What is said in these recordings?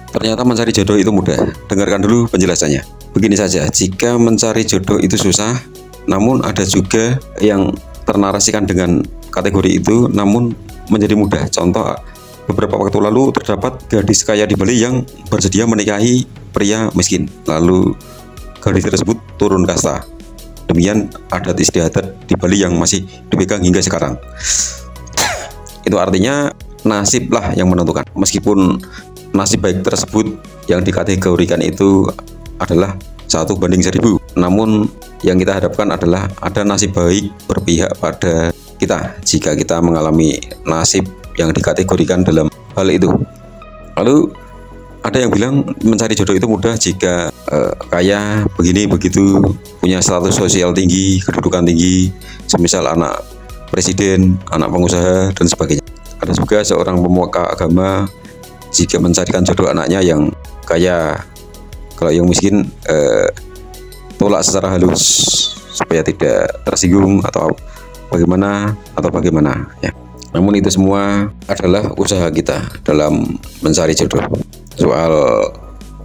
Ternyata mencari jodoh itu mudah. Dengarkan dulu penjelasannya. Begini saja, jika mencari jodoh itu susah, namun ada juga yang ternarasikan dengan kategori itu namun menjadi mudah. Contoh, beberapa waktu lalu terdapat gadis kaya di Bali yang bersedia menikahi pria miskin. Lalu gadis tersebut turun kasta. Demikian adat istiadat di Bali yang masih dipegang hingga sekarang. Itu artinya nasiblah yang menentukan. Meskipun nasib baik tersebut yang dikategorikan itu adalah 1:1000, namun yang kita hadapkan adalah ada nasib baik berpihak pada kita jika kita mengalami nasib yang dikategorikan dalam hal itu. Lalu ada yang bilang mencari jodoh itu mudah jika kaya, begini begitu, punya status sosial tinggi, kedudukan tinggi, semisal anak presiden, anak pengusaha dan sebagainya. Ada juga seorang pemuka agama jika mencarikan jodoh anaknya yang kaya, kalau yang miskin tolak secara halus supaya tidak tersinggung atau bagaimana ya. Namun itu semua adalah usaha kita dalam mencari jodoh. Soal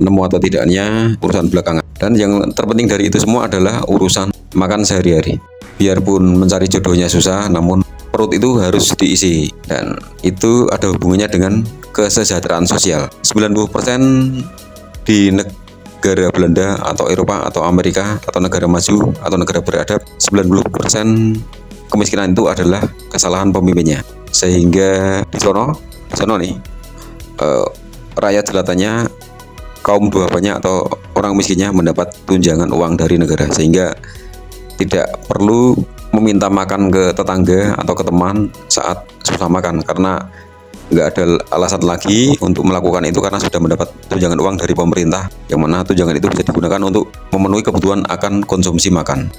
nemu atau tidaknya urusan belakangan. Dan yang terpenting dari itu semua adalah urusan makan sehari-hari. Biarpun mencari jodohnya susah, namun perut itu harus diisi, dan itu ada hubungannya dengan kesejahteraan sosial. 90% di negara Belanda atau Eropa atau Amerika atau negara maju atau negara beradab, 90% kemiskinan itu adalah kesalahan pemimpinnya. Sehingga di sono nih rakyat jelatannya, kaum duafannya atau orang miskinnya mendapat tunjangan uang dari negara, sehingga tidak perlu meminta makan ke tetangga atau ke teman saat susah makan, karena nggak ada alasan lagi untuk melakukan itu karena sudah mendapat tunjangan uang dari pemerintah, yang mana tunjangan itu bisa digunakan untuk memenuhi kebutuhan akan konsumsi makan.